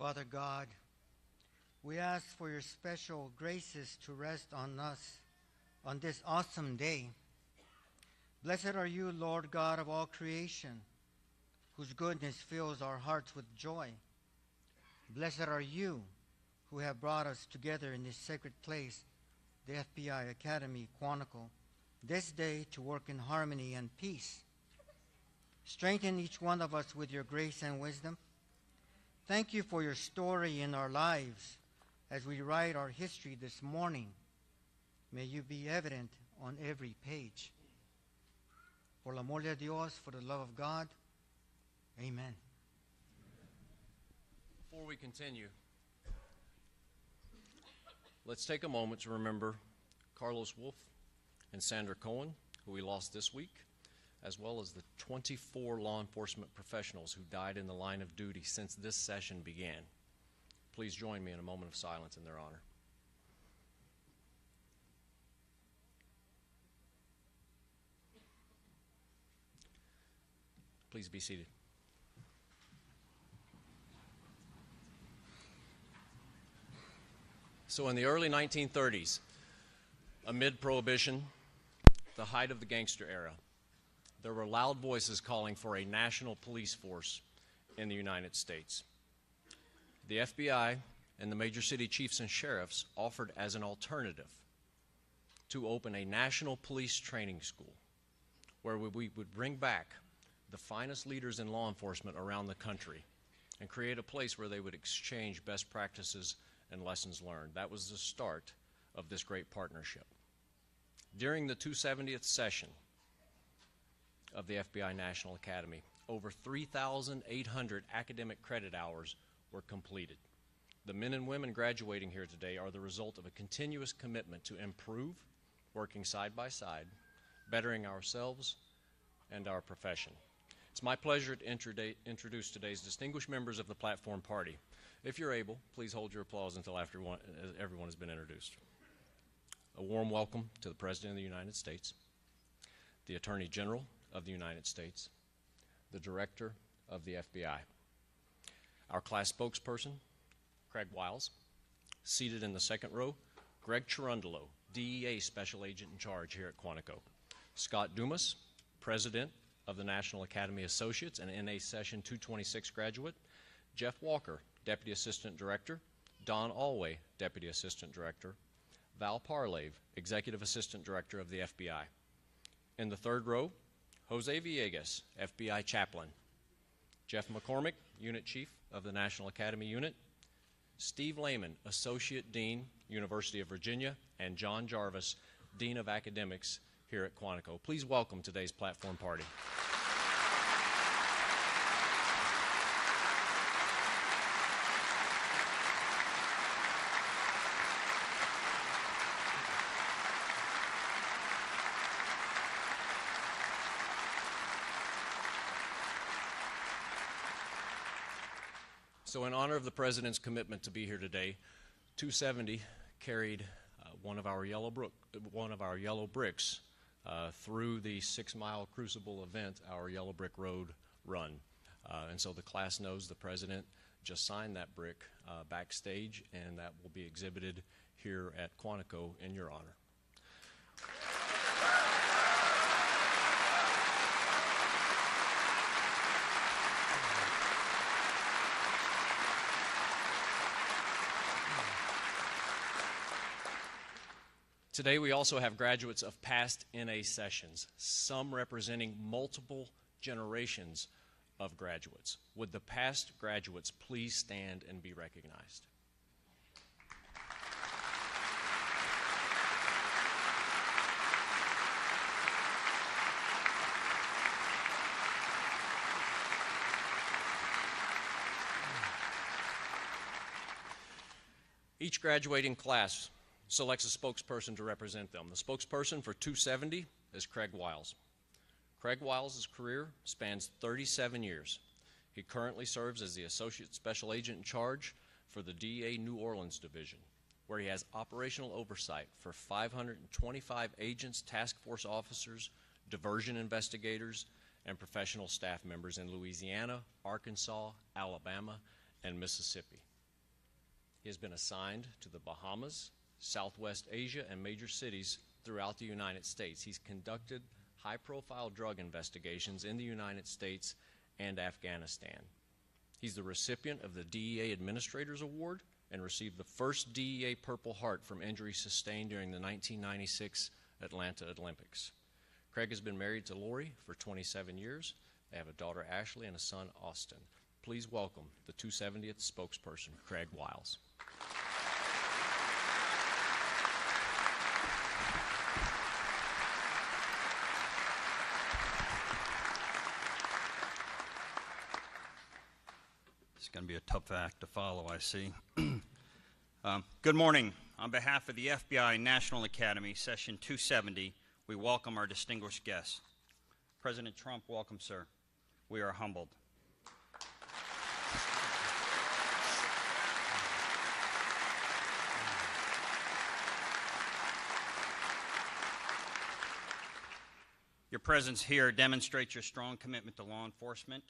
Father God, we ask for your special graces to rest on us on this awesome day. Blessed are you, Lord God of all creation, whose goodness fills our hearts with joy. Blessed are you who have brought us together in this sacred place, the FBI Academy, Quantico, this day to work in harmony and peace. Strengthen each one of us with your grace and wisdom. Thank you for your story in our lives as we write our history this morning. May you be evident on every page. Por el amor de Dios, for the love of God. Amen. Before we continue, let's take a moment to remember Carlos Wolf and Sandra Cohen, who we lost this week, as well as the 24 law enforcement professionals who died in the line of duty since this session began. Please join me in a moment of silence in their honor. Please be seated. So in the early 1930s, amid Prohibition, the height of the gangster era, there were loud voices calling for a national police force in the United States. The FBI and the major city chiefs and sheriffs offered as an alternative to open a national police training school where we would bring back the finest leaders in law enforcement around the country and create a place where they would exchange best practices and lessons learned. That was the start of this great partnership. During the 270th session of the FBI National Academy, over 3,800 academic credit hours were completed. The men and women graduating here today are the result of a continuous commitment to improve, working side by side, bettering ourselves and our profession. It's my pleasure to introduce today's distinguished members of the Platform Party. If you're able, please hold your applause until after everyone has been introduced. A warm welcome to the President of the United States, the Attorney General of the United States, the Director of the FBI, our class spokesperson, Craig Wiles. Seated in the second row, Greg Chirundolo, DEA Special Agent in Charge here at Quantico, Scott Dumas, President of the National Academy Associates and NA Session 226 graduate, Jeff Walker, Deputy Assistant Director, Don Alway, Deputy Assistant Director, Val Parlave, Executive Assistant Director of the FBI. In the third row, Jose Villegas, FBI Chaplain, Jeff McCormick, Unit Chief of the National Academy Unit, Steve Lehman, Associate Dean, University of Virginia, and John Jarvis, Dean of Academics here at Quantico. Please welcome today's Platform Party. So in honor of the President's commitment to be here today, 270 carried one of our yellow bricks through the 6-mile Crucible event, our Yellow Brick Road run. And so the class knows the President just signed that brick backstage, and that will be exhibited here at Quantico in your honor. Today we also have graduates of past NA sessions, some representing multiple generations of graduates. Would the past graduates please stand and be recognized? Each graduating class selects a spokesperson to represent them. The spokesperson for 270 is Craig Wiles. Craig Wiles' career spans 37 years. He currently serves as the Associate Special Agent in Charge for the DEA New Orleans Division, where he has operational oversight for 525 agents, task force officers, diversion investigators, and professional staff members in Louisiana, Arkansas, Alabama, and Mississippi. He has been assigned to the Bahamas, Southwest Asia, and major cities throughout the United States. He's conducted high-profile drug investigations in the United States and Afghanistan. He's the recipient of the DEA Administrators Award and received the first DEA Purple Heart from injuries sustained during the 1996 Atlanta Olympics. Craig has been married to Lori for 27 years. They have a daughter, Ashley, and a son, Austin. Please welcome the 270th spokesperson, Craig Wiles. It's going to be a tough act to follow, I see. Good morning. On behalf of the FBI National Academy, Session 270, we welcome our distinguished guests. President Trump, welcome, sir. We are humbled. Your presence here demonstrates your strong commitment to law enforcement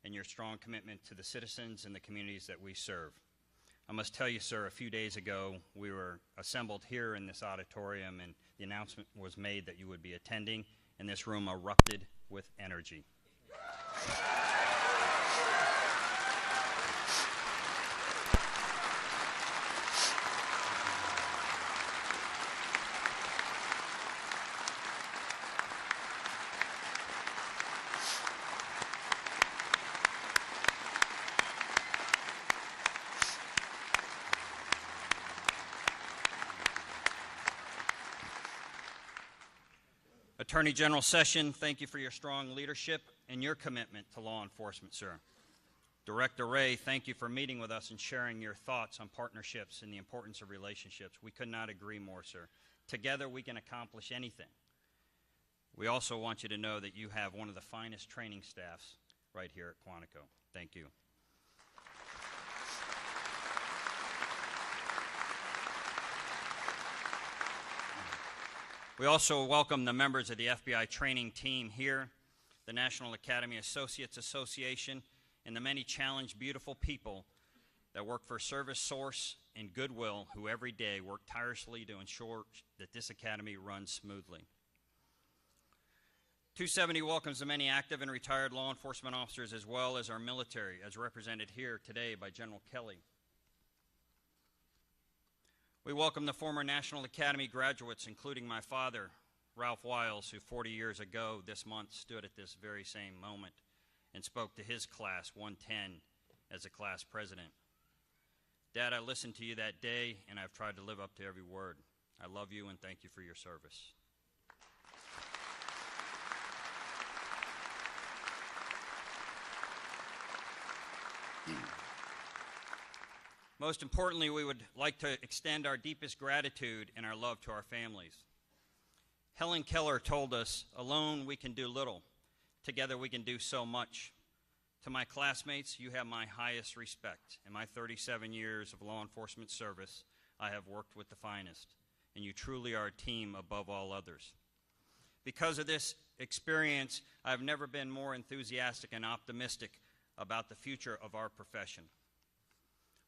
and your strong commitment to the citizens and the communities that we serve. I must tell you, sir, a few days ago we were assembled here in this auditorium and the announcement was made that you would be attending, and this room erupted with energy. Attorney General Session, thank you for your strong leadership and your commitment to law enforcement, sir. Director Wray, thank you for meeting with us and sharing your thoughts on partnerships and the importance of relationships. We could not agree more, sir. Together we can accomplish anything. We also want you to know that you have one of the finest training staffs right here at Quantico. Thank you. We also welcome the members of the FBI training team here, the National Academy Associates Association, and the many challenged, beautiful people that work for Service Source and Goodwill, who every day work tirelessly to ensure that this academy runs smoothly. 270 welcomes the many active and retired law enforcement officers as well as our military, as represented here today by General Kelly. We welcome the former National Academy graduates, including my father, Ralph Wiles, who 40 years ago this month stood at this very same moment and spoke to his class 110 as a class president. Dad, I listened to you that day, and I've tried to live up to every word. I love you and thank you for your service. Most importantly, we would like to extend our deepest gratitude and our love to our families. Helen Keller told us, alone we can do little. Together we can do so much. To my classmates, you have my highest respect. In my 37 years of law enforcement service, I have worked with the finest, and you truly are a team above all others. Because of this experience, I've never been more enthusiastic and optimistic about the future of our profession.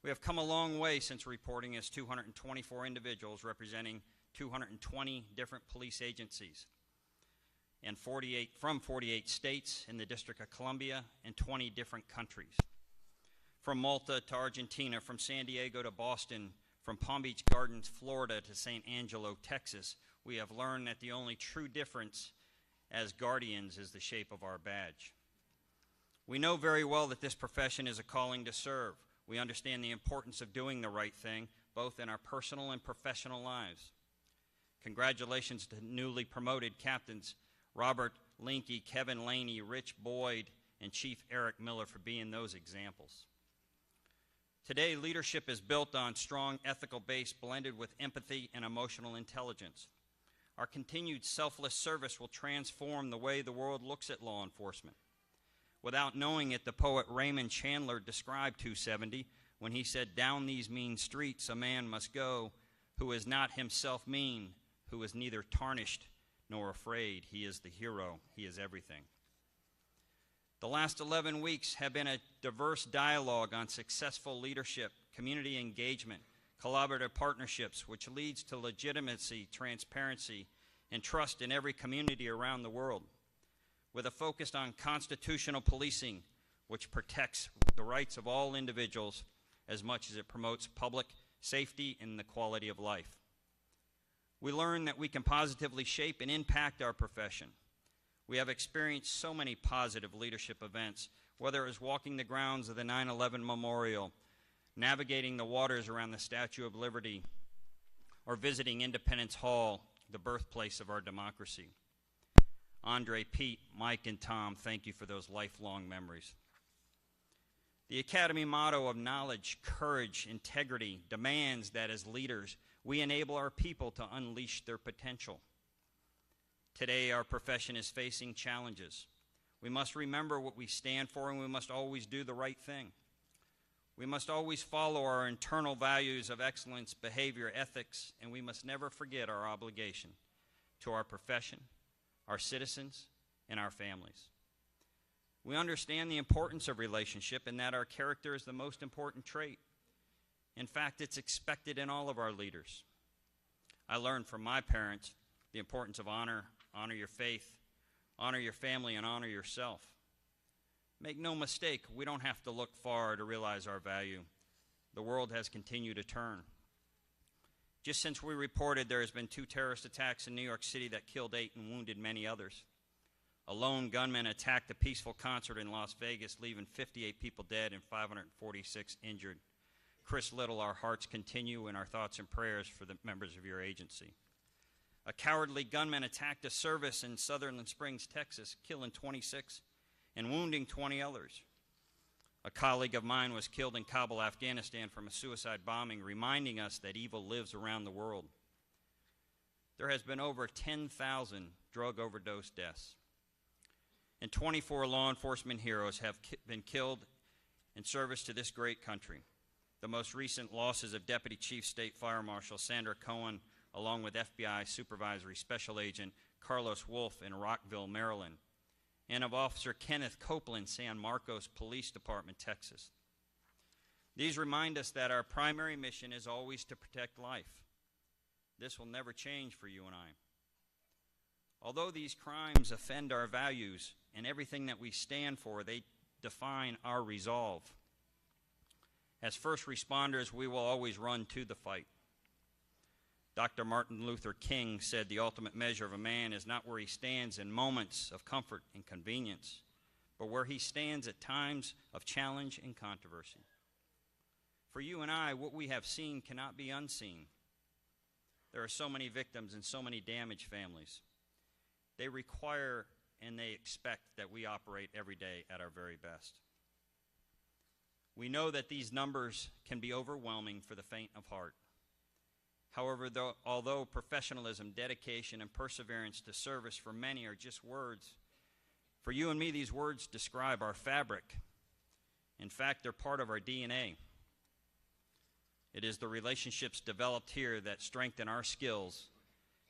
We have come a long way since reporting as 224 individuals representing 220 different police agencies and 48 states in the District of Columbia and 20 different countries. From Malta to Argentina, from San Diego to Boston, from Palm Beach Gardens, Florida to San Angelo, Texas, we have learned that the only true difference as guardians is the shape of our badge. We know very well that this profession is a calling to serve. We understand the importance of doing the right thing, both in our personal and professional lives. Congratulations to newly promoted captains Robert Linke, Kevin Laney, Rich Boyd, and Chief Eric Miller for being those examples. Today, leadership is built on strong ethical base blended with empathy and emotional intelligence. Our continued selfless service will transform the way the world looks at law enforcement. Without knowing it, the poet Raymond Chandler described 270 when he said, "Down these mean streets a man must go who is not himself mean, who is neither tarnished nor afraid. He is the hero. He is everything." The last 11 weeks have been a diverse dialogue on successful leadership community engagement, collaborative partnerships, which leads to legitimacy, transparency, and trust in every community around the world, with a focus on constitutional policing, which protects the rights of all individuals as much as it promotes public safety and the quality of life. We learn that we can positively shape and impact our profession. We have experienced so many positive leadership events, whether it was walking the grounds of the 9/11 Memorial, navigating the waters around the Statue of Liberty, or visiting Independence Hall, the birthplace of our democracy. Andre, Pete, Mike, and Tom, thank you for those lifelong memories. The Academy motto of knowledge, courage, integrity demands that as leaders, we enable our people to unleash their potential. Today, our profession is facing challenges. We must remember what we stand for, and we must always do the right thing. We must always follow our internal values of excellence, behavior, ethics, and we must never forget our obligation to our profession, our citizens, and our families. We understand the importance of relationship and that our character is the most important trait. In fact, it's expected in all of our leaders. I learned from my parents the importance of honor your faith, honor your family, and honor yourself. Make no mistake, we don't have to look far to realize our value. The world has continued to turn. Just since we reported, there has been 2 terrorist attacks in New York City that killed 8 and wounded many others. A lone gunman attacked a peaceful concert in Las Vegas, leaving 58 people dead and 546 injured. Chris Little, our hearts continue and our thoughts and prayers for the members of your agency. A cowardly gunman attacked a service in Sutherland Springs, Texas, killing 26 and wounding 20 others. A colleague of mine was killed in Kabul, Afghanistan from a suicide bombing, reminding us that evil lives around the world. There has been over 10,000 drug overdose deaths, and 24 law enforcement heroes have been killed in service to this great country. The most recent losses of Deputy Chief State Fire Marshal Sandra Cohen, along with FBI Supervisory Special Agent Carlos Wolf in Rockville, Maryland, and of Officer Kenneth Copeland, San Marcos Police Department, Texas. These remind us that our primary mission is always to protect life. This will never change for you and I. Although these crimes offend our values and everything that we stand for, they define our resolve. As first responders, we will always run to the fight. Dr. Martin Luther King said the ultimate measure of a man is not where he stands in moments of comfort and convenience, but where he stands at times of challenge and controversy. For you and I, what we have seen cannot be unseen. There are so many victims and so many damaged families. They require and they expect that we operate every day at our very best. We know that these numbers can be overwhelming for the faint of heart. However, although professionalism, dedication, and perseverance to service for many are just words, for you and me, these words describe our fabric. In fact, they're part of our DNA. It is the relationships developed here that strengthen our skills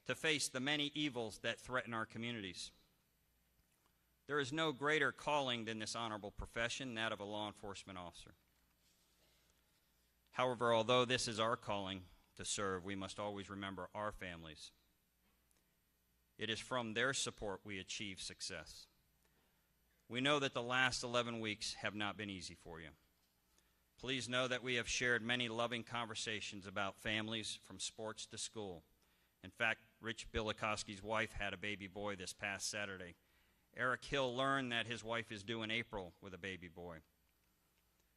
to face the many evils that threaten our communities. There is no greater calling than this honorable profession, that of a law enforcement officer. However, although this is our calling to serve, we must always remember our families. It is from their support we achieve success. We know that the last 11 weeks have not been easy for you. Please know that we have shared many loving conversations about families from sports to school. In fact, Rich Bilikoski's wife had a baby boy this past Saturday. Eric Hill learned that his wife is due in April with a baby boy.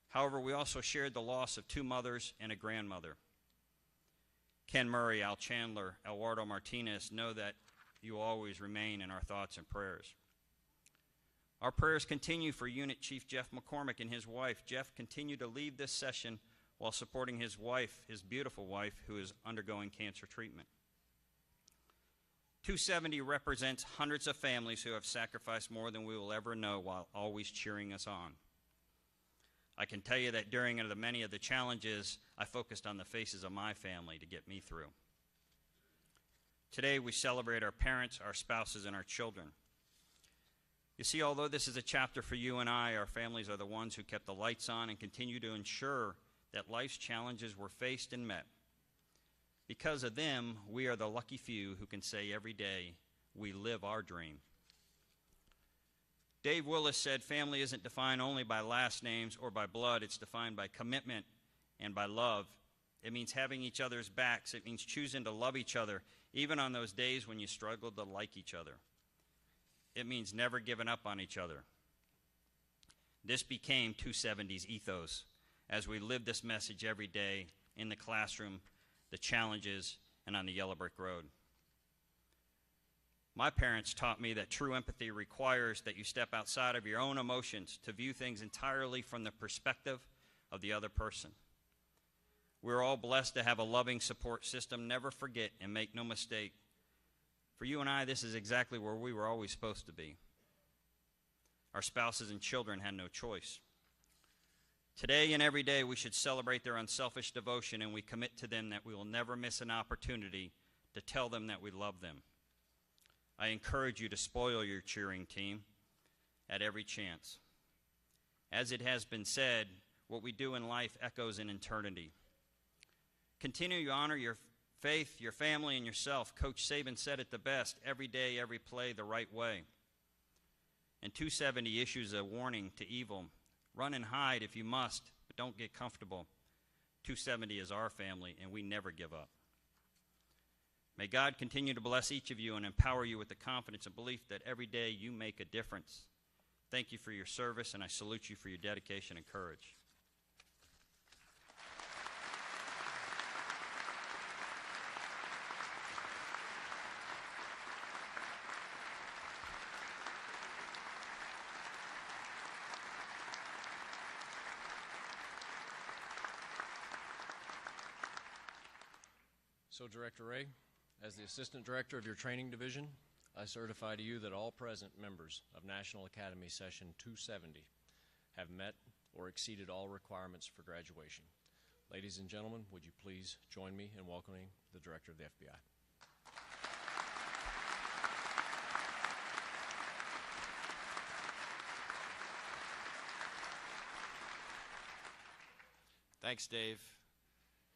However, we also shared the loss of 2 mothers and a grandmother. Ken Murray, Al Chandler, Eduardo Martinez, know that you always remain in our thoughts and prayers. Our prayers continue for Unit Chief Jeff McCormick and his wife. Jeff continued to lead this session while supporting his wife, his beautiful wife, who is undergoing cancer treatment. 270 represents hundreds of families who have sacrificed more than we will ever know while always cheering us on. I can tell you that during many of the challenges, I focused on the faces of my family to get me through. Today, we celebrate our parents, our spouses, and our children. You see, although this is a chapter for you and I, our families are the ones who kept the lights on and continue to ensure that life's challenges were faced and met. Because of them, we are the lucky few who can say every day, we live our dream. Dave Willis said family isn't defined only by last names or by blood. It's defined by commitment and by love. It means having each other's backs. It means choosing to love each other, even on those days when you struggle to like each other. It means never giving up on each other. This became 270's ethos as we live this message every day in the classroom, the challenges, and on the yellow brick road. My parents taught me that true empathy requires that you step outside of your own emotions to view things entirely from the perspective of the other person. We're all blessed to have a loving support system. Never forget and make no mistake. For you and I, this is exactly where we were always supposed to be. Our spouses and children had no choice. Today and every day, we should celebrate their unselfish devotion, and we commit to them that we will never miss an opportunity to tell them that we love them. I encourage you to spoil your cheering team at every chance. As it has been said, what we do in life echoes in eternity. Continue to honor your faith, your family, and yourself. Coach Saban said it the best: every day, every play, the right way. And 270 issues a warning to evil. Run and hide if you must, but don't get comfortable. 270 is our family, and we never give up. May God continue to bless each of you and empower you with the confidence and belief that every day you make a difference. Thank you for your service, and I salute you for your dedication and courage. So, Director Ray, as the Assistant Director of your Training Division, I certify to you that all present members of National Academy Session 270 have met or exceeded all requirements for graduation. Ladies and gentlemen, would you please join me in welcoming the Director of the FBI. Thanks, Dave.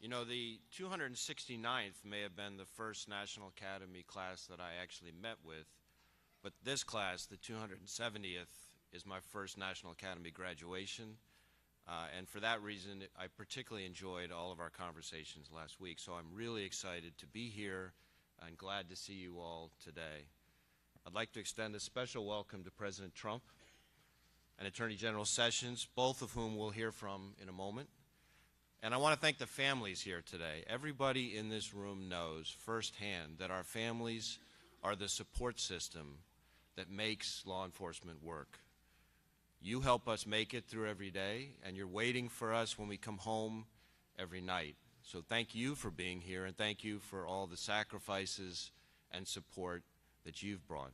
You know, the 269th may have been the first National Academy class that I actually met with, but this class, the 270th, is my first National Academy graduation, and for that reason, I particularly enjoyed all of our conversations last week, so I'm really excited to be here and glad to see you all today. I'd like to extend a special welcome to President Trump and Attorney General Sessions, both of whom we'll hear from in a moment. And I want to thank the families here today. Everybody in this room knows firsthand that our families are the support system that makes law enforcement work. You help us make it through every day, and you're waiting for us when we come home every night. So thank you for being here, and thank you for all the sacrifices and support that you've brought.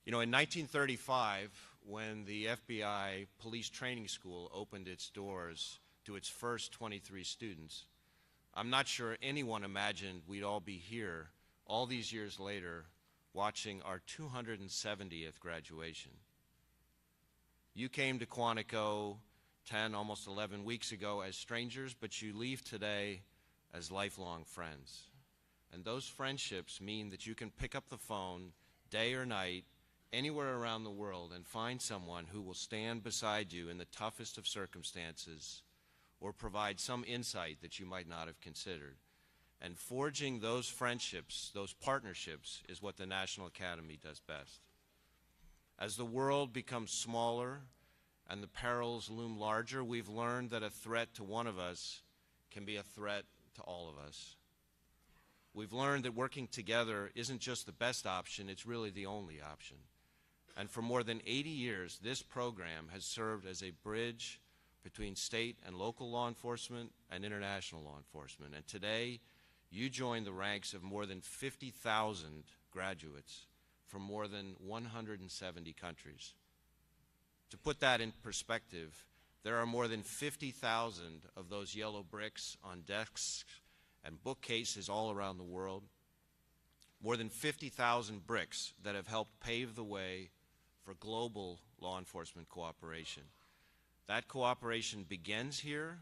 You know, in 1935, when the FBI Police Training School opened its doors to its first 23 students, I'm not sure anyone imagined we'd all be here all these years later watching our 270th graduation. You came to Quantico 10, almost 11 weeks ago as strangers, but you leave today as lifelong friends. And those friendships mean that you can pick up the phone day or night anywhere around the world and find someone who will stand beside you in the toughest of circumstances or provide some insight that you might not have considered. And forging those friendships, those partnerships, is what the National Academy does best. As the world becomes smaller and the perils loom larger, we've learned that a threat to one of us can be a threat to all of us. We've learned that working together isn't just the best option, it's really the only option. And for more than 80 years, this program has served as a bridge between state and local law enforcement and international law enforcement. And today, you join the ranks of more than 50,000 graduates from more than 170 countries. To put that in perspective, there are more than 50,000 of those yellow bricks on desks and bookcases all around the world. More than 50,000 bricks that have helped pave the way for global law enforcement cooperation. That cooperation begins here,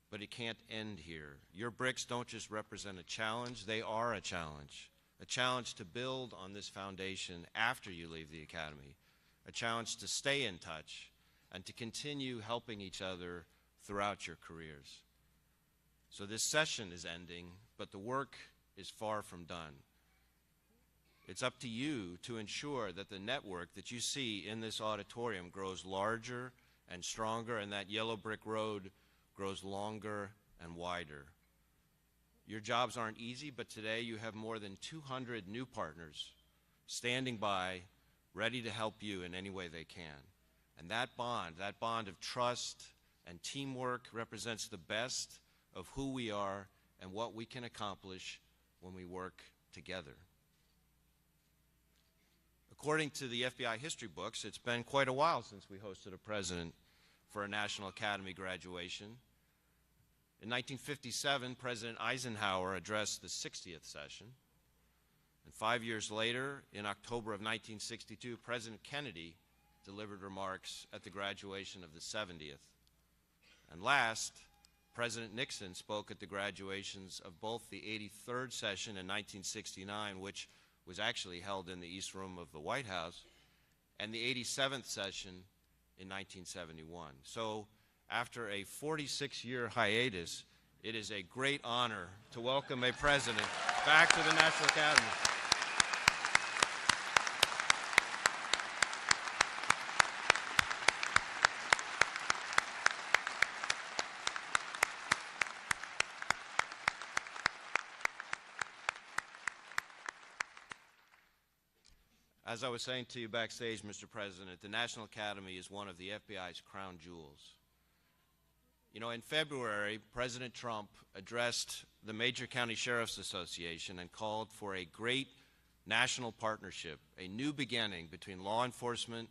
but it can't end here. Your bricks don't just represent a challenge, they are a challenge to build on this foundation after you leave the academy, a challenge to stay in touch and to continue helping each other throughout your careers. So this session is ending, but the work is far from done. It's up to you to ensure that the network that you see in this auditorium grows larger and stronger, and that yellow brick road grows longer and wider. Your jobs aren't easy, but today you have more than 200 new partners standing by, ready to help you in any way they can. And that bond of trust and teamwork represents the best of who we are and what we can accomplish when we work together. According to the FBI history books, it's been quite a while since we hosted a president for a National Academy graduation. In 1957, President Eisenhower addressed the 60th session. And 5 years later, in October of 1962, President Kennedy delivered remarks at the graduation of the 70th. And last, President Nixon spoke at the graduations of both the 83rd session in 1969, which was actually held in the East Room of the White House, and the 87th session in 1971. So after a 46-year hiatus, it is a great honor to welcome a president back to the National Academy. As I was saying to you backstage, Mr. President, the National Academy is one of the FBI's crown jewels. You know, in February, President Trump addressed the Major County Sheriff's Association and called for a great national partnership, a new beginning between law enforcement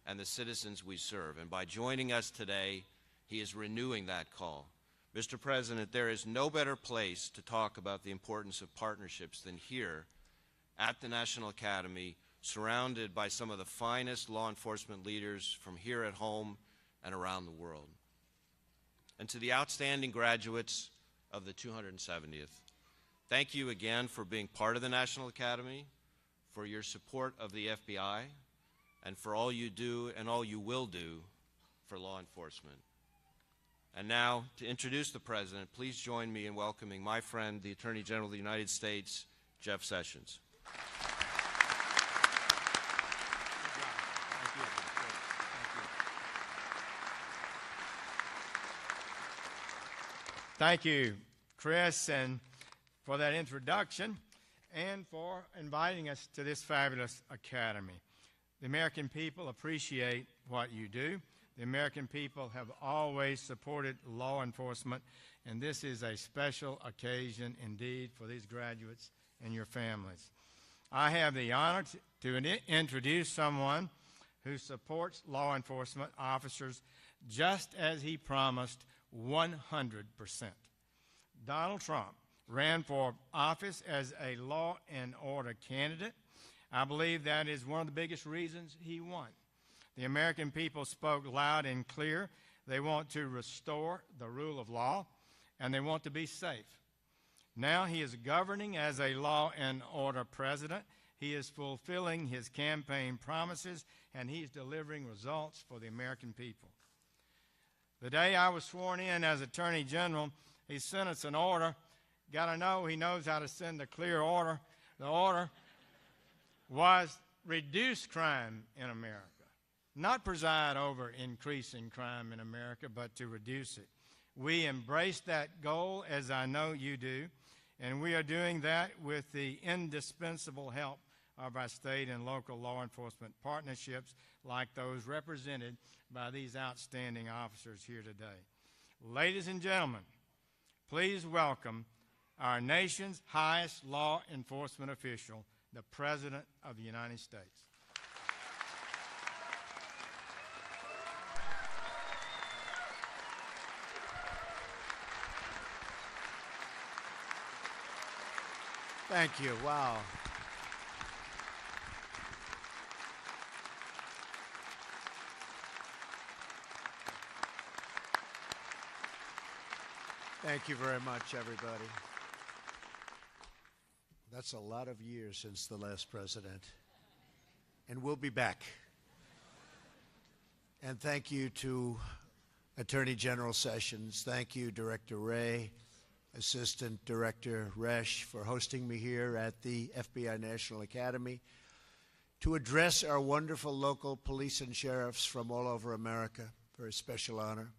and the citizens we serve. And by joining us today, he is renewing that call. Mr. President, there is no better place to talk about the importance of partnerships than here at the National Academy, surrounded by some of the finest law enforcement leaders from here at home and around the world. And to the outstanding graduates of the 270th, thank you again for being part of the National Academy, for your support of the FBI, and for all you do and all you will do for law enforcement. And now, to introduce the President, please join me in welcoming my friend, the Attorney General of the United States, Jeff Sessions. Thank you, Chris, and for that introduction and for inviting us to this fabulous academy. The American people appreciate what you do. The American people have always supported law enforcement, and this is a special occasion indeed for these graduates and your families. I have the honor to introduce someone who supports law enforcement officers just as he promised 100%. Donald Trump ran for office as a law and order candidate. I believe that is one of the biggest reasons he won. The American people spoke loud and clear. They want to restore the rule of law, and they want to be safe. Now he is governing as a law and order president. He is fulfilling his campaign promises, and he's delivering results for the American people. The day I was sworn in as Attorney General, he sent us an order. Got to know he knows how to send a clear order. The order was reduce crime in America. Not preside over increasing crime in America, but to reduce it. We embrace that goal, as I know you do, and we are doing that with the indispensable help of our state and local law enforcement partnerships like those represented by these outstanding officers here today. Ladies and gentlemen, please welcome our nation's highest law enforcement official, the President of the United States. Thank you. Wow. Thank you very much, everybody. That's a lot of years since the last president. And we'll be back. And thank you to Attorney General Sessions. Thank you, Director Wray, Assistant Director Resch, for hosting me here at the FBI National Academy to address our wonderful local police and sheriffs from all over America. Very special honor.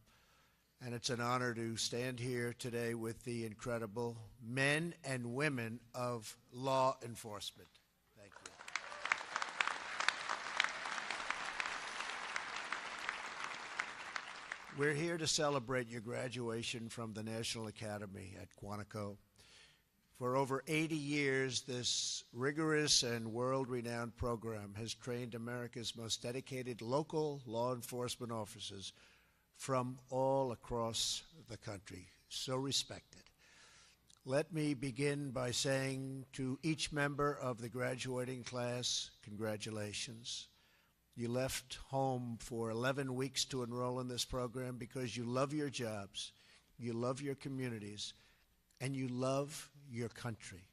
And it's an honor to stand here today with the incredible men and women of law enforcement. Thank you. We're here to celebrate your graduation from the National Academy at Quantico. For over 80 years, this rigorous and world-renowned program has trained America's most dedicated local law enforcement officers from all across the country. So respected. Let me begin by saying to each member of the graduating class, congratulations. You left home for 11 weeks to enroll in this program because you love your jobs, you love your communities, and you love your country.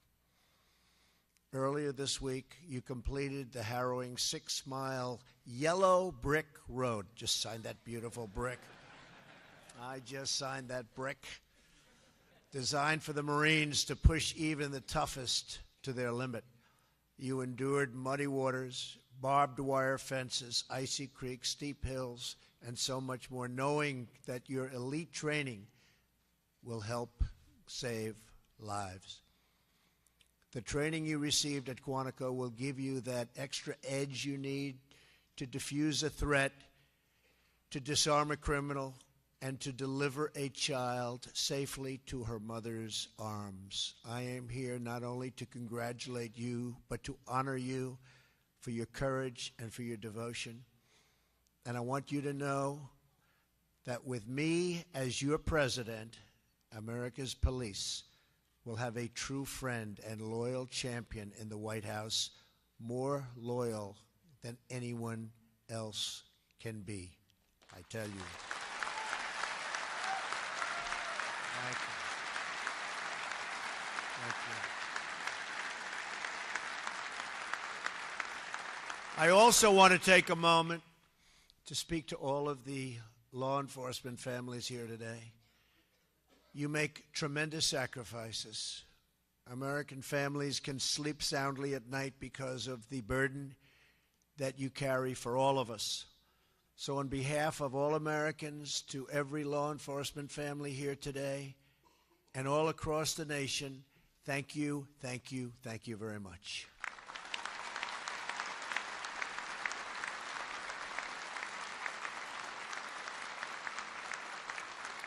Earlier this week, you completed the harrowing 6-mile yellow brick road. Just signed that beautiful brick. I just signed that brick. Designed for the Marines to push even the toughest to their limit. You endured muddy waters, barbed wire fences, icy creeks, steep hills, and so much more, knowing that your elite training will help save lives. The training you received at Quantico will give you that extra edge you need to defuse a threat, to disarm a criminal, and to deliver a child safely to her mother's arms. I am here not only to congratulate you, but to honor you for your courage and for your devotion. And I want you to know that with me as your president, America's police will have a true friend and loyal champion in the White House, more loyal than anyone else can be. I tell you. Thank you. Thank you. I also want to take a moment to speak to all of the law enforcement families here today. You make tremendous sacrifices. American families can sleep soundly at night because of the burden that you carry for all of us. So on behalf of all Americans, to every law enforcement family here today and all across the nation, thank you, thank you, thank you very much.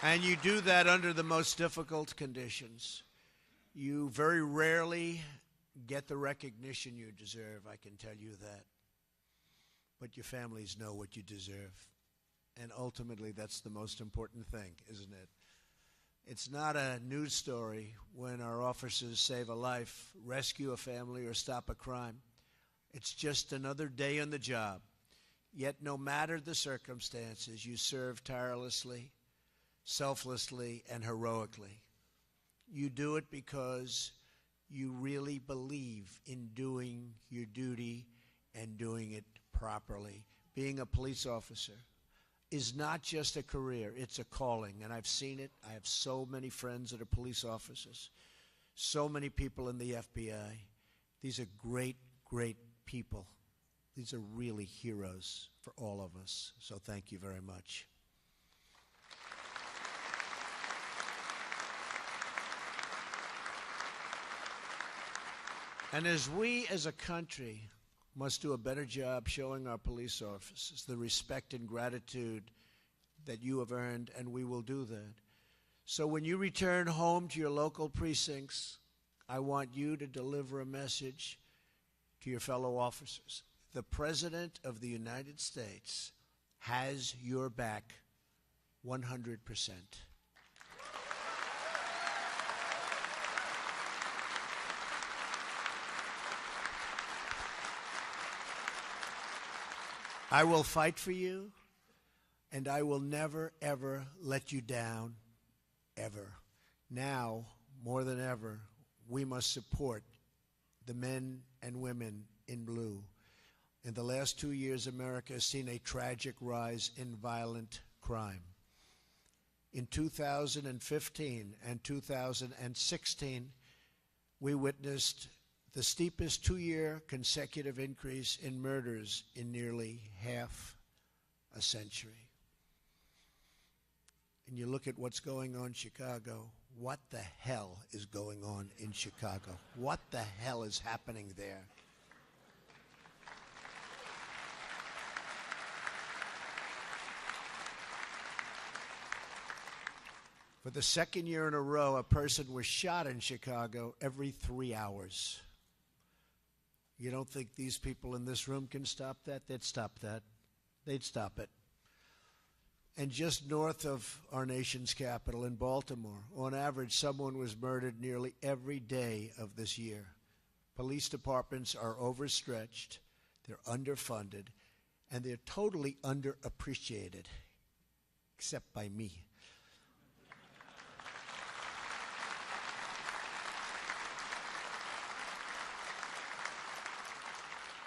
And you do that under the most difficult conditions. You very rarely get the recognition you deserve, I can tell you that. But your families know what you deserve. And ultimately, that's the most important thing, isn't it? It's not a news story when our officers save a life, rescue a family, or stop a crime. It's just another day on the job. Yet no matter the circumstances, you serve tirelessly, selflessly, and heroically. You do it because you really believe in doing your duty and doing it properly. Being a police officer is not just a career, it's a calling, and I've seen it. I have so many friends that are police officers, so many people in the FBI. These are great, great people. These are really heroes for all of us, so thank you very much. And as we as a country must do a better job showing our police officers the respect and gratitude that you have earned, and we will do that. So when you return home to your local precincts, I want you to deliver a message to your fellow officers. The President of the United States has your back 100%. I will fight for you, and I will never, ever let you down, ever. Now, more than ever, we must support the men and women in blue. In the last 2 years, America has seen a tragic rise in violent crime. In 2015 and 2016, we witnessed the steepest 2-year consecutive increase in murders in nearly half a century. And you look at what's going on in Chicago, what the hell is going on in Chicago? What the hell is happening there? For the second year in a row, a person was shot in Chicago every 3 hours. You don't think these people in this room can stop that? They'd stop that. They'd stop it. And just north of our nation's capital in Baltimore, on average, someone was murdered nearly every day of this year. Police departments are overstretched, they're underfunded, and they're totally underappreciated, except by me.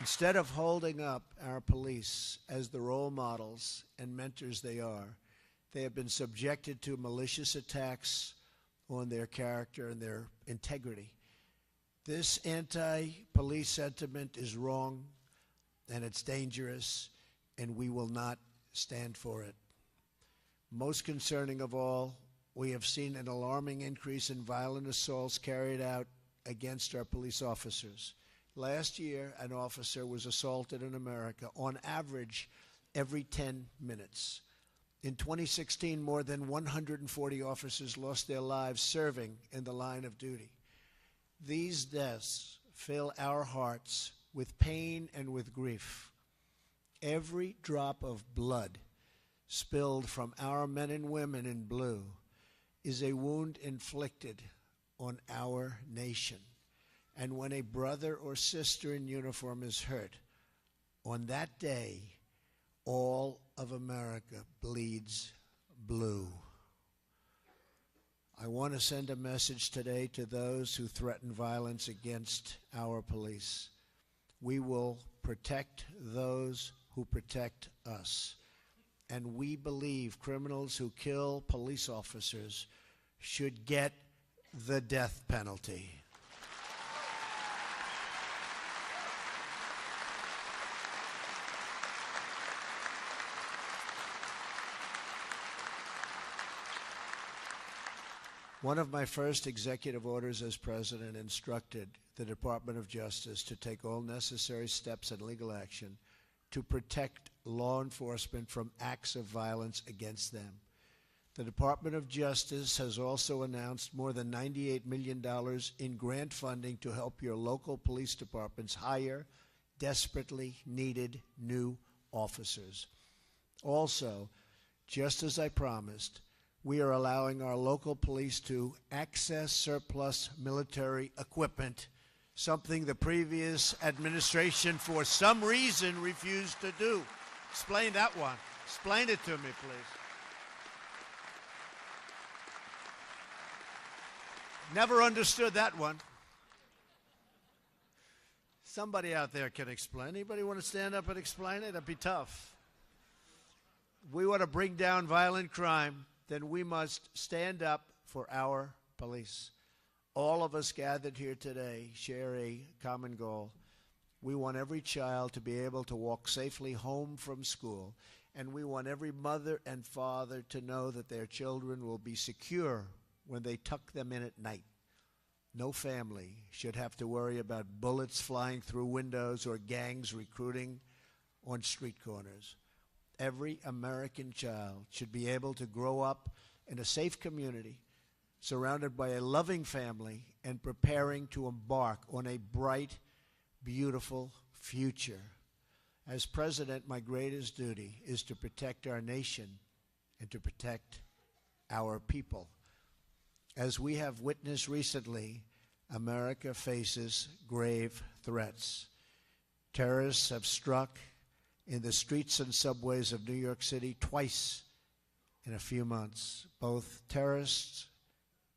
Instead of holding up our police as the role models and mentors they are, they have been subjected to malicious attacks on their character and their integrity. This anti-police sentiment is wrong, and it's dangerous, and we will not stand for it. Most concerning of all, we have seen an alarming increase in violent assaults carried out against our police officers. Last year, an officer was assaulted in America on average every 10 minutes. In 2016, more than 140 officers lost their lives serving in the line of duty. These deaths fill our hearts with pain and with grief. Every drop of blood spilled from our men and women in blue is a wound inflicted on our nation. And when a brother or sister in uniform is hurt, on that day, all of America bleeds blue. I want to send a message today to those who threaten violence against our police. We will protect those who protect us. And we believe criminals who kill police officers should get the death penalty. One of my first executive orders as president instructed the Department of Justice to take all necessary steps and legal action to protect law enforcement from acts of violence against them. The Department of Justice has also announced more than $98 million in grant funding to help your local police departments hire desperately needed new officers. Also, just as I promised, we are allowing our local police to access surplus military equipment, something the previous administration, for some reason, refused to do. Explain that one. Explain it to me, please. Never understood that one. Somebody out there can explain. Anybody want to stand up and explain it? That'd be tough. We want to bring down violent crime, then we must stand up for our police. All of us gathered here today share a common goal. We want every child to be able to walk safely home from school, and we want every mother and father to know that their children will be secure when they tuck them in at night. No family should have to worry about bullets flying through windows or gangs recruiting on street corners. Every American child should be able to grow up in a safe community, surrounded by a loving family, and preparing to embark on a bright, beautiful future. As president, my greatest duty is to protect our nation and to protect our people. As we have witnessed recently, America faces grave threats. Terrorists have struck in the streets and subways of New York City twice in a few months. Both terrorists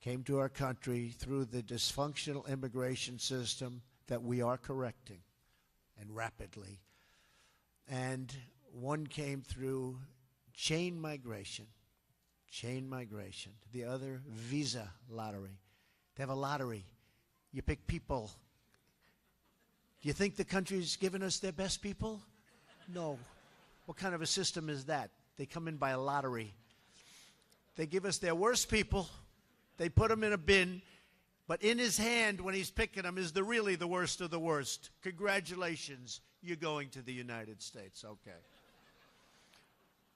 came to our country through the dysfunctional immigration system that we are correcting, and rapidly. And one came through chain migration. The other, visa lottery. They have a lottery. You pick people. Do you think the country's given us their best people? No. What kind of a system is that? They come in by a lottery. They give us their worst people. They put them in a bin. But in his hand, when he's picking them, is really the worst of the worst. Congratulations, you're going to the United States. Okay.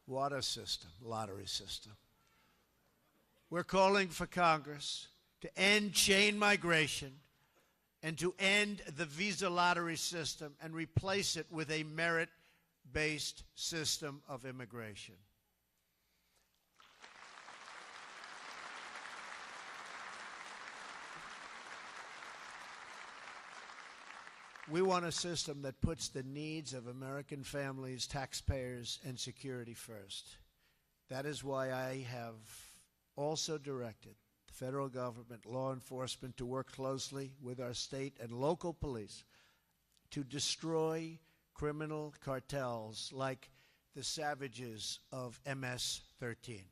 What a system, lottery system. We're calling for Congress to end chain migration and to end the visa lottery system and replace it with a merit-based system of immigration. We want a system that puts the needs of American families, taxpayers, and security first. That is why I have also directed the federal government, law enforcement, to work closely with our state and local police to destroy criminal cartels like the savages of MS-13.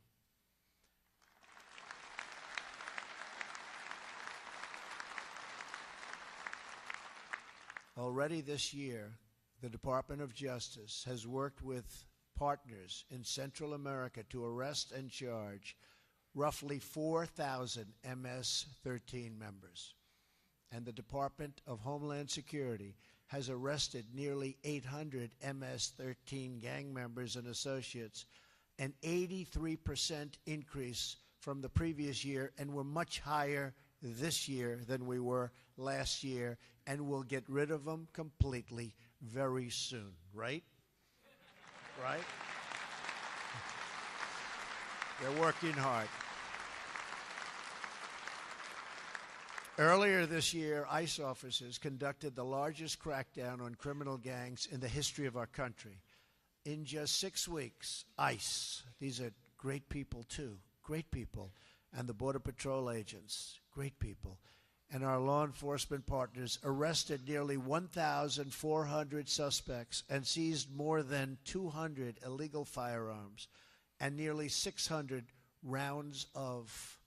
Already this year, the Department of Justice has worked with partners in Central America to arrest and charge roughly 4,000 MS-13 members. And the Department of Homeland Security has arrested nearly 800 MS-13 gang members and associates, an 83% increase from the previous year, and we're much higher this year than we were last year, and we'll get rid of them completely very soon, right? Right? They're working hard. Earlier this year, ICE officers conducted the largest crackdown on criminal gangs in the history of our country. In just 6 weeks, ICE, these are great people too, great people, and the Border Patrol agents, great people, and our law enforcement partners arrested nearly 1,400 suspects and seized more than 200 illegal firearms and nearly 600 rounds of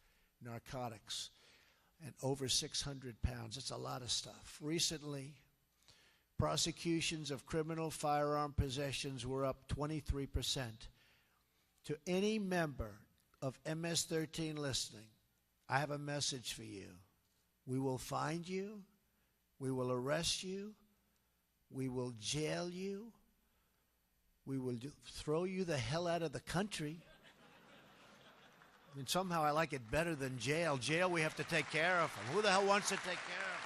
narcotics and over 600 pounds. It's a lot of stuff. Recently, prosecutions of criminal firearm possessions were up 23%. To any member of MS-13 listening, I have a message for you. We will find you, we will arrest you, we will jail you, we will throw you the hell out of the country. And somehow I like it better than jail. Jail, we have to take care of them. Who the hell wants to take care of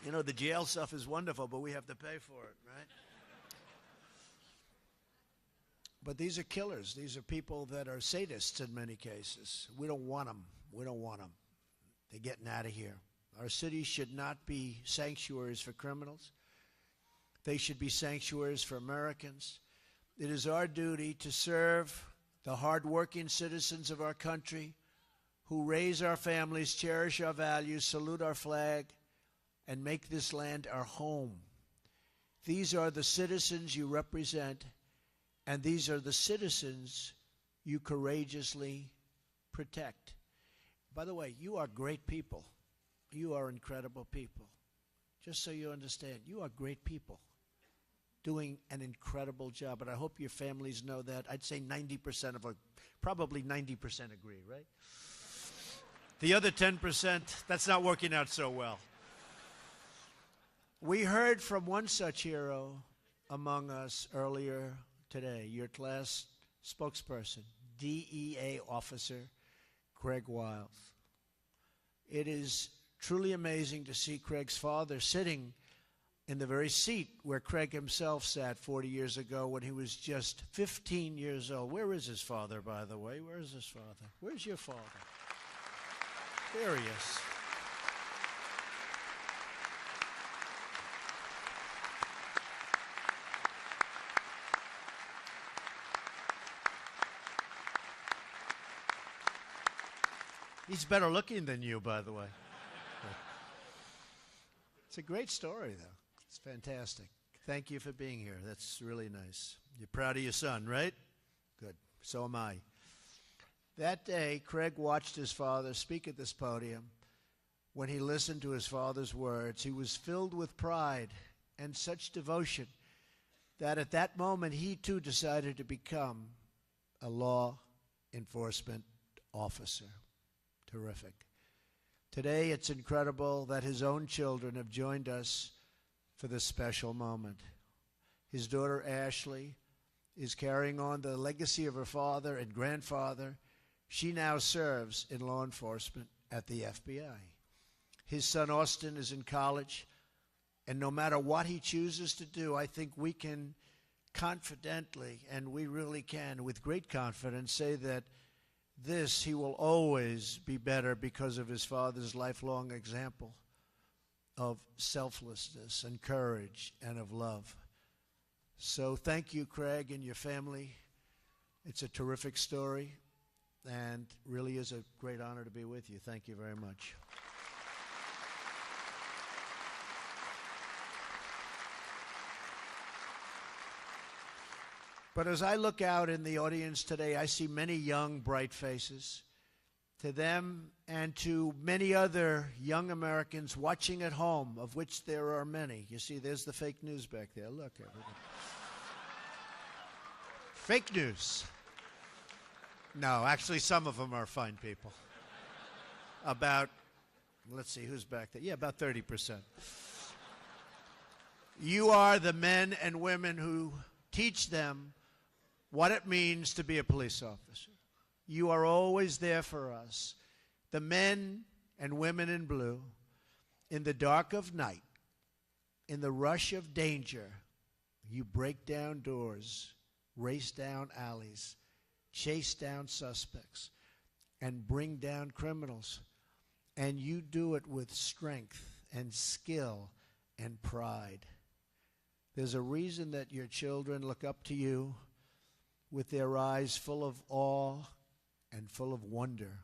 them? You know, the jail stuff is wonderful, but we have to pay for it, right? But these are killers. These are people that are sadists in many cases. We don't want them. We don't want them. They're getting out of here. Our cities should not be sanctuaries for criminals. They should be sanctuaries for Americans. It is our duty to serve the hardworking citizens of our country who raise our families, cherish our values, salute our flag, and make this land our home. These are the citizens you represent, and these are the citizens you courageously protect. By the way, you are great people. You are incredible people. Just so you understand, you are great people doing an incredible job, and I hope your families know that. I'd say 90% probably 90% agree, right? The other 10%, that's not working out so well. We heard from one such hero among us earlier today, your class spokesperson, DEA officer Craig Wiles. It is truly amazing to see Craig's father sitting in the very seat where Craig himself sat 40 years ago when he was just 15 years old. Where is his father, by the way? Where is his father? Where's your father? There he is. He's better looking than you, by the way. It's a great story, though. It's fantastic. Thank you for being here. That's really nice. You're proud of your son, right? Good. So am I. That day, Craig watched his father speak at this podium. When he listened to his father's words, he was filled with pride and such devotion that at that moment he too decided to become a law enforcement officer. Terrific. Today, it's incredible that his own children have joined us for this special moment. His daughter, Ashley, is carrying on the legacy of her father and grandfather. She now serves in law enforcement at the FBI. His son, Austin, is in college, and no matter what he chooses to do, I think we can confidently, and we really can, with great confidence, say that he will always be better because of his father's lifelong example of selflessness and courage and of love. So thank you, Craig, and your family. It's a terrific story, and really is a great honor to be with you. Thank you very much. But as I look out in the audience today, I see many young, bright faces. To them and to many other young Americans watching at home, of which there are many. You see, there's the fake news back there. Look, everybody. Fake news. No, actually, some of them are fine people. About, let's see, who's back there? Yeah, about 30%. You are the men and women who teach them what it means to be a police officer. You are always there for us. The men and women in blue, in the dark of night, in the rush of danger, you break down doors, race down alleys, chase down suspects, and bring down criminals. And you do it with strength and skill and pride. There's a reason that your children look up to you with their eyes full of awe and full of wonder.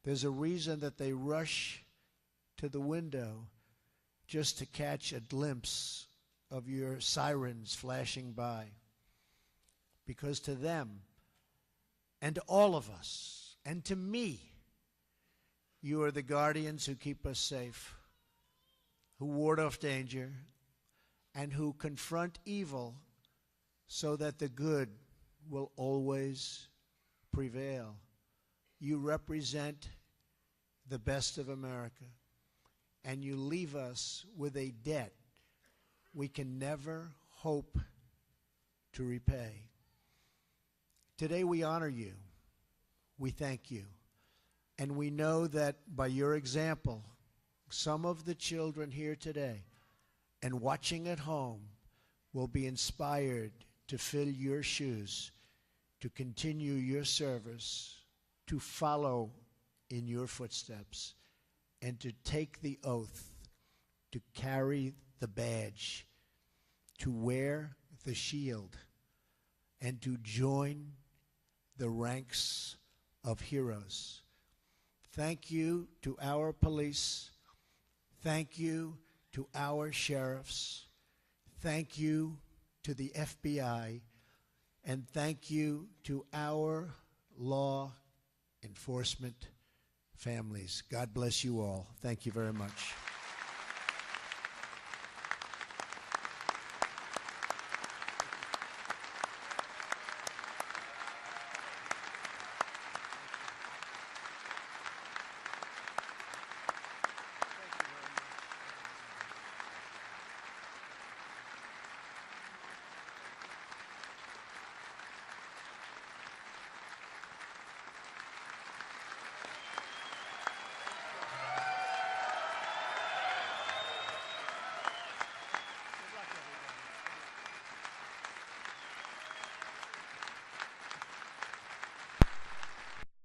There's a reason that they rush to the window just to catch a glimpse of your sirens flashing by. Because to them, and to all of us, and to me, you are the guardians who keep us safe, who ward off danger, and who confront evil so that the good will always prevail. You represent the best of America, and you leave us with a debt we can never hope to repay. Today we honor you. We thank you. And we know that by your example, some of the children here today and watching at home will be inspired to fill your shoes, to continue your service, to follow in your footsteps, and to take the oath, to carry the badge, to wear the shield, and to join the ranks of heroes. Thank you to our police. Thank you to our sheriffs. Thank you to the FBI. And thank you to our law enforcement families. God bless you all. Thank you very much.